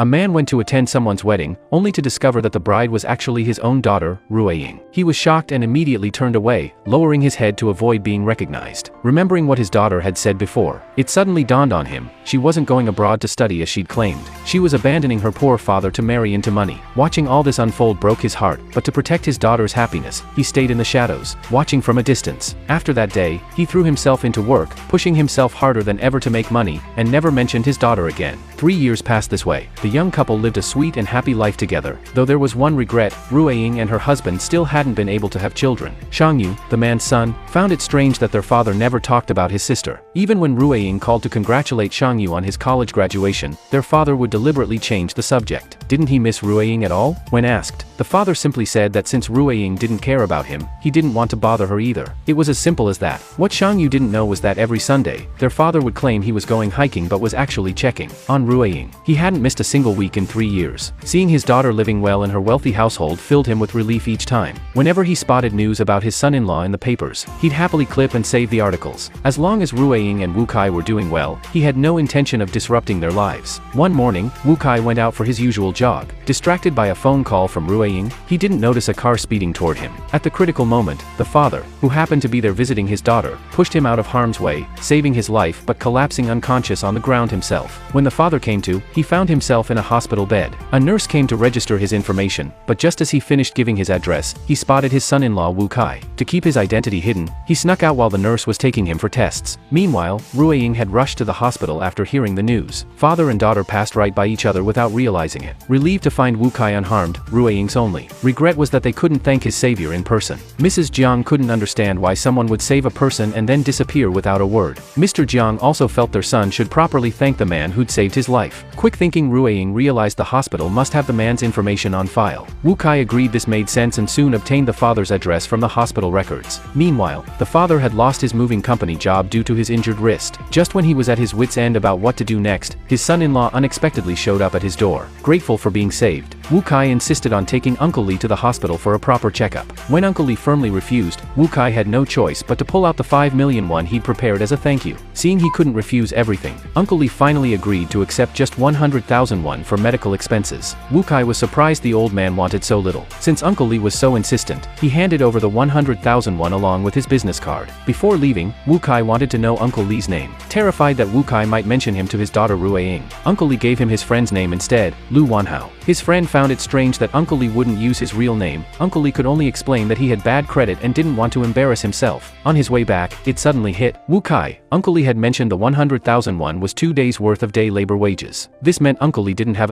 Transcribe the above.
A man went to attend someone's wedding, only to discover that the bride was actually his own daughter, Rueying. He was shocked and immediately turned away, lowering his head to avoid being recognized. Remembering what his daughter had said before, it suddenly dawned on him, she wasn't going abroad to study as she'd claimed. She was abandoning her poor father to marry into money. Watching all this unfold broke his heart, but to protect his daughter's happiness, he stayed in the shadows, watching from a distance. After that day, he threw himself into work, pushing himself harder than ever to make money, and never mentioned his daughter again. 3 years passed this way. The young couple lived a sweet and happy life together, though there was one regret: Rueying and her husband still hadn't been able to have children. Xiangyu, the man's son, found it strange that their father never talked about his sister. Even when Rueying called to congratulate Xiangyu on his college graduation, their father would deliberately change the subject. Didn't he miss Rueying at all? When asked, the father simply said that since Rueying didn't care about him, he didn't want to bother her either. It was as simple as that. What Xiangyu didn't know was that every Sunday, their father would claim he was going hiking but was actually checking on Rueying. He hadn't missed a single week in 3 years. Seeing his daughter living well in her wealthy household filled him with relief each time. Whenever he spotted news about his son-in-law in the papers, he'd happily clip and save the articles. As long as Rueying and Wu Kai were doing well, he had no intention of disrupting their lives. One morning, Wu Kai went out for his usual jog. Distracted by a phone call from Rueying, he didn't notice a car speeding toward him. At the critical moment, the father, who happened to be there visiting his daughter, pushed him out of harm's way, saving his life but collapsing unconscious on the ground himself. When the father came to, he found himself in a hospital bed. A nurse came to register his information, but just as he finished giving his address, he spotted his son-in-law Wu Kai. To keep his identity hidden, he snuck out while the nurse was taking him for tests. Meanwhile, Rueying had rushed to the hospital after hearing the news. Father and daughter passed right by each other without realizing it. Relieved to find Wu Kai unharmed, Rueying's only regret was that they couldn't thank his savior in person. Mrs. Jiang couldn't understand why someone would save a person and then disappear without a word. Mr. Jiang also felt their son should properly thank the man who'd saved his life. Quick thinking, Rueying realized the hospital must have the man's information on file. Wu Kai agreed this made sense and soon obtained the father's address from the hospital records. Meanwhile, the father had lost his moving company job due to his injured wrist. Just when he was at his wit's end about what to do next, his son-in-law unexpectedly showed up at his door. Grateful for being saved, Wu Kai insisted on taking Uncle Li to the hospital for a proper checkup. When Uncle Li firmly refused, Wu Kai had no choice but to pull out the 5 million won he'd prepared as a thank you. Seeing he couldn't refuse everything, Uncle Li finally agreed to accept just 100,000 won for medical expenses. Wu Kai was surprised the old man wanted so little. Since Uncle Li was so insistent, he handed over the 100,000 won along with his business card. Before leaving, Wu Kai wanted to know Uncle Li's name. Terrified that Wu Kai might mention him to his daughter Rueying, Uncle Li gave him his friend's name instead, Lu Wanhao. His friend found it strange that Uncle Li wouldn't use his real name. Uncle Li could only explain that he had bad credit and didn't want to embarrass himself. On his way back, it suddenly hit Wu Kai. Uncle Li had mentioned the 100,000 won was 2 days' worth of day labor wages. This meant Uncle Li didn't have